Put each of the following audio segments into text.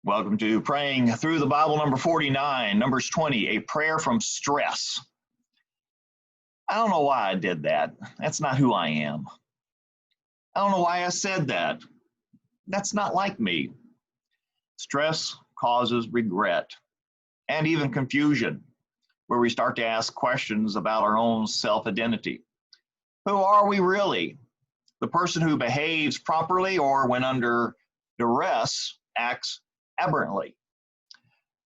Welcome to Praying Through the Bible, number 49, Numbers 20, a prayer from stress. I don't know why I did that. That's not who I am. I don't know why I said that. That's not like me. Stress causes regret and even confusion, where we start to ask questions about our own self-identity. Who are we really? The person who behaves properly or when under duress acts aberrantly?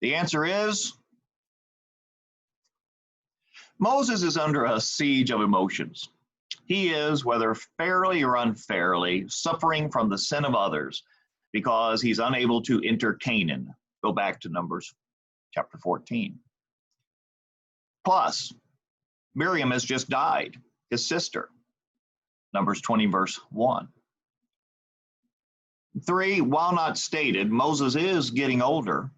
The answer is Moses is under a siege of emotions. He is, whether fairly or unfairly, suffering from the sin of others because he's unable to enter Canaan. Go back to Numbers chapter 14. Plus, Miriam has just died, his sister. Numbers 20, verse 1. 3, while not stated, Moses is getting older,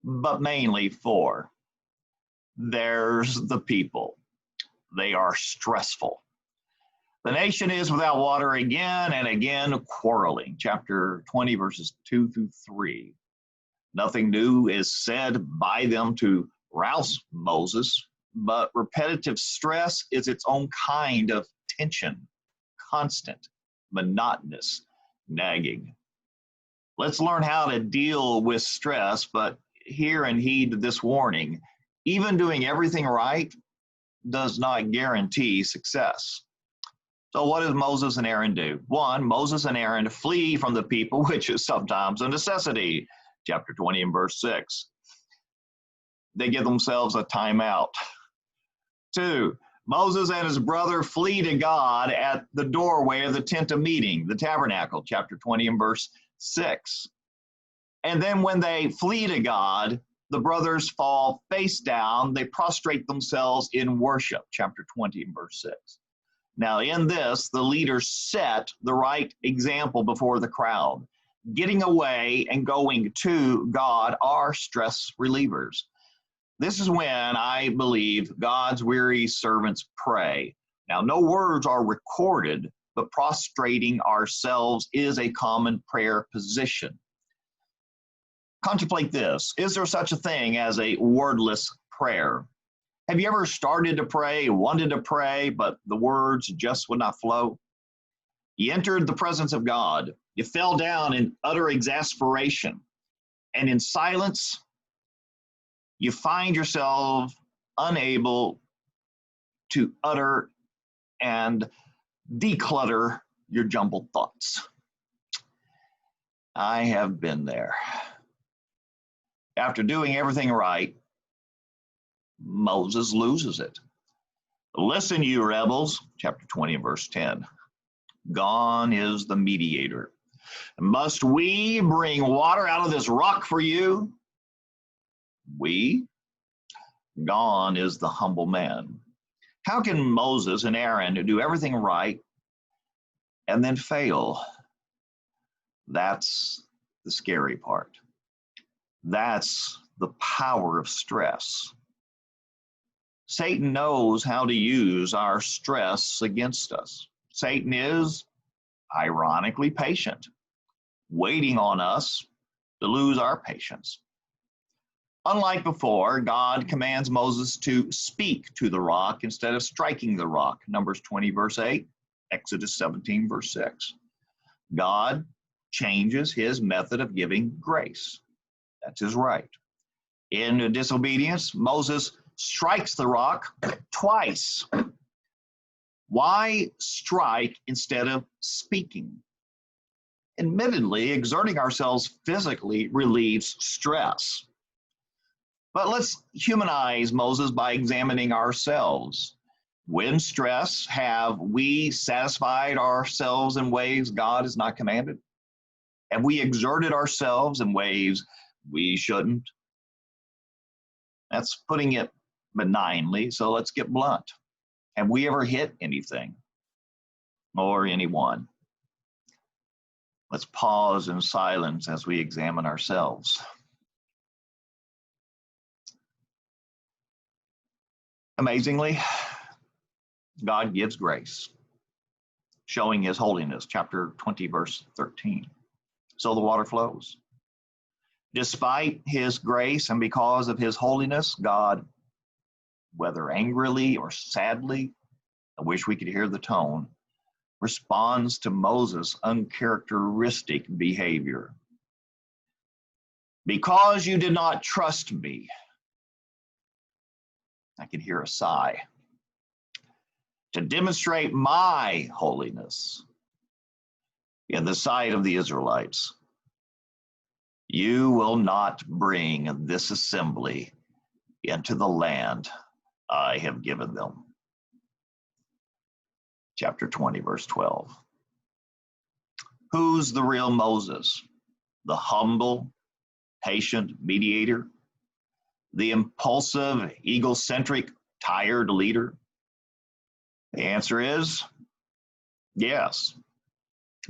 but mainly 4. There's the people. They are stressful. The nation is without water again and again quarreling. Chapter 20, verses 2 through 3. Nothing new is said by them to rouse Moses, but repetitive stress is its own kind of tension, constant, monotonous, nagging. Let's learn how to deal with stress, but hear and heed this warning. Even doing everything right does not guarantee success. So what does Moses and Aaron do? 1, Moses and Aaron flee from the people, which is sometimes a necessity. Chapter 20 and verse 6. They give themselves a timeout. 2, Moses and his brother flee to God at the doorway of the tent of meeting, the tabernacle, chapter 20 and verse 6. And then when they flee to God, the brothers fall face down. They prostrate themselves in worship, chapter 20 and verse 6. Now in this, the leaders set the right example before the crowd. Getting away and going to God are stress relievers. This is when I believe God's weary servants pray. Now, no words are recorded, but prostrating ourselves is a common prayer position. Contemplate this. Is there such a thing as a wordless prayer? Have you ever started to pray, wanted to pray, but the words just would not flow? You entered the presence of God. You fell down in utter exasperation, and in silence, you find yourself unable to utter and declutter your jumbled thoughts. I have been there. After doing everything right, Moses loses it. Listen, you rebels, chapter 20 and verse 10. Gone is the mediator. Must we bring water out of this rock for you? We? Gone is the humble man. How can Moses and Aaron do everything right and then fail? That's the scary part. That's the power of stress. Satan knows how to use our stress against us. Satan is, ironically, patient, waiting on us to lose our patience. Unlike before, God commands Moses to speak to the rock instead of striking the rock. Numbers 20, verse 8, Exodus 17, verse 6. God changes his method of giving grace. That's his right. In disobedience, Moses strikes the rock twice. Why strike instead of speaking? Admittedly, exerting ourselves physically relieves stress. But let's humanize Moses by examining ourselves. When stressed, have we satisfied ourselves in ways God has not commanded? Have we exerted ourselves in ways we shouldn't? That's putting it benignly, so let's get blunt. Have we ever hit anything or anyone? Let's pause in silence as we examine ourselves. Amazingly, God gives grace, showing his holiness, chapter 20, verse 13. So the water flows. Despite his grace and because of his holiness, God, whether angrily or sadly, I wish we could hear the tone, responds to Moses' uncharacteristic behavior. Because you did not trust me, I can hear a sigh. To demonstrate my holiness in the sight of the Israelites, you will not bring this assembly into the land I have given them. Chapter 20, verse 12. Who's the real Moses? The humble, patient mediator? The impulsive, egocentric, tired leader? The answer is yes.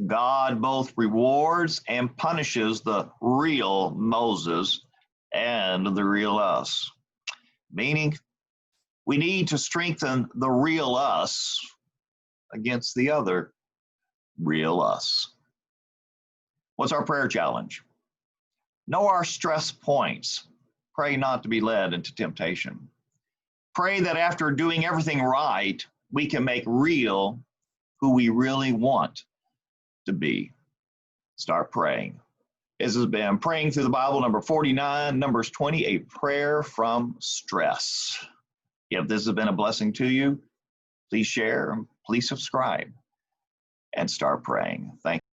God both rewards and punishes the real Moses and the real us. Meaning, we need to strengthen the real us against the other real us. What's our prayer challenge? Know our stress points. Pray not to be led into temptation. Pray that after doing everything right, we can make real who we really want to be. Start praying. This has been Praying Through the Bible, number 49, Numbers 20, a prayer from stress. If this has been a blessing to you, please share, please subscribe, and start praying. Thank you.